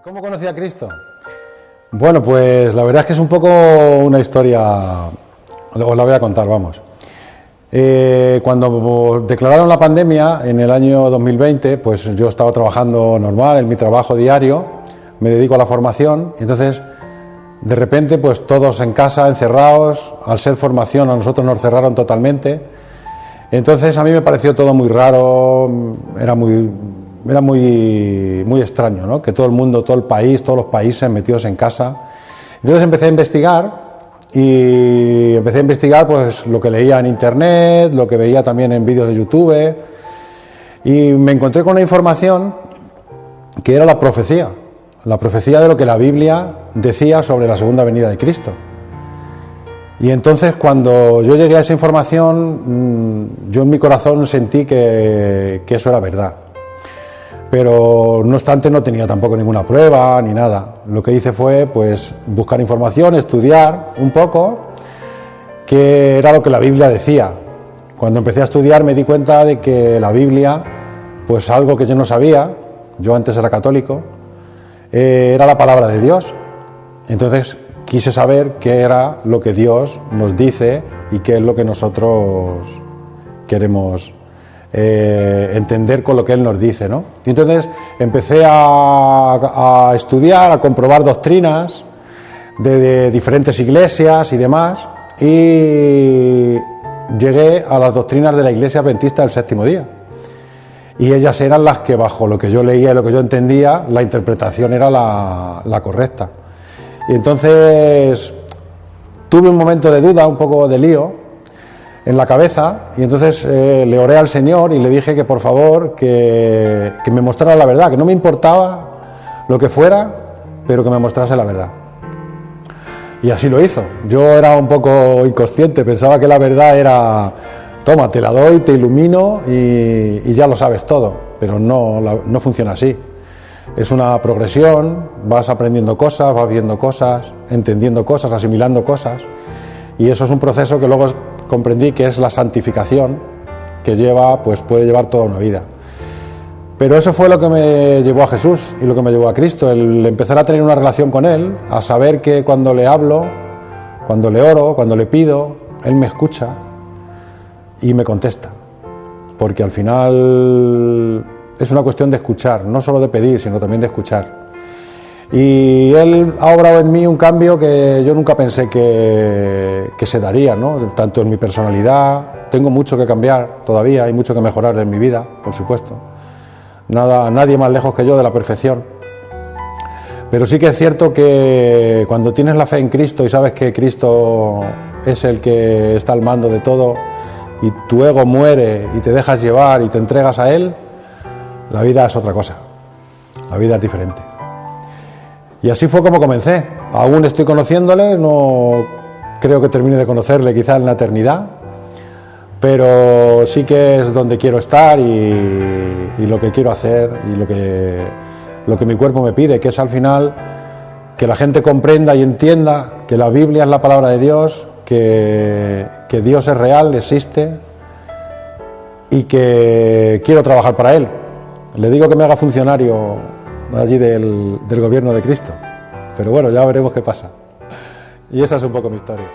¿Cómo conocí a Cristo? Bueno, pues la verdad es que es un poco una historia, os la voy a contar, vamos. Cuando declararon la pandemia en el año 2020, pues yo estaba trabajando normal en mi trabajo diario, me dedico a la formación, y entonces de repente pues todos en casa, encerrados, al ser formación a nosotros nos cerraron totalmente. Entonces a mí me pareció todo muy raro, era muy extraño, ¿no? Que todo el mundo, todo el país, todos los países metidos en casa. Entonces empecé a investigar pues lo que leía en internet, lo que veía también en vídeos de YouTube, y me encontré con una información que era la profecía de lo que la Biblia decía sobre la segunda venida de Cristo. Y entonces cuando yo llegué a esa información, yo en mi corazón sentí que eso era verdad. Pero no obstante no tenía tampoco ninguna prueba ni nada. Lo que hice fue pues buscar información, estudiar un poco qué era lo que la Biblia decía. Cuando empecé a estudiar me di cuenta de que la Biblia, pues algo que yo no sabía, yo antes era católico, era la palabra de Dios. Entonces quise saber qué era lo que Dios nos dice y qué es lo que nosotros queremos entender con lo que Él nos dice, ¿no? Y entonces empecé a estudiar, a comprobar doctrinas de diferentes iglesias y demás, y llegué a las doctrinas de la Iglesia Adventista del Séptimo Día. Y ellas eran las que, bajo lo que yo leía y lo que yo entendía, la interpretación era la correcta. Y entonces tuve un momento de duda, un poco de lío en la cabeza, y entonces le oré al Señor y le dije que por favor que me mostrara la verdad, que no me importaba lo que fuera, pero que me mostrase la verdad. Y así lo hizo. Yo era un poco inconsciente, pensaba que la verdad era: toma, te la doy, te ilumino y ya lo sabes todo, pero no funciona así. Es una progresión, vas aprendiendo cosas, vas viendo cosas, entendiendo cosas, asimilando cosas, y eso es un proceso que luego comprendí que es la santificación, que puede llevar toda una vida. Pero eso fue lo que me llevó a Jesús y lo que me llevó a Cristo, el empezar a tener una relación con Él, a saber que cuando le hablo, cuando le oro, cuando le pido, Él me escucha y me contesta, porque al final es una cuestión de escuchar, no solo de pedir, sino también de escuchar. Y Él ha obrado en mí un cambio que yo nunca pensé que se daría, ¿no? Tanto en mi personalidad, tengo mucho que cambiar todavía, hay mucho que mejorar en mi vida, por supuesto. Nadie más lejos que yo de la perfección. Pero sí que es cierto que cuando tienes la fe en Cristo y sabes que Cristo es el que está al mando de todo, y tu ego muere y te dejas llevar y te entregas a Él, la vida es otra cosa, la vida es diferente. Y así fue como comencé. Aún estoy conociéndole, no creo que termine de conocerle quizá en la eternidad, pero sí que es donde quiero estar y lo que quiero hacer y lo que mi cuerpo me pide, que es al final que la gente comprenda y entienda que la Biblia es la palabra de Dios, que Dios es real, existe, y que quiero trabajar para Él. Le digo que me haga funcionario allí del gobierno de Cristo, pero bueno, ya veremos qué pasa. Y esa es un poco mi historia.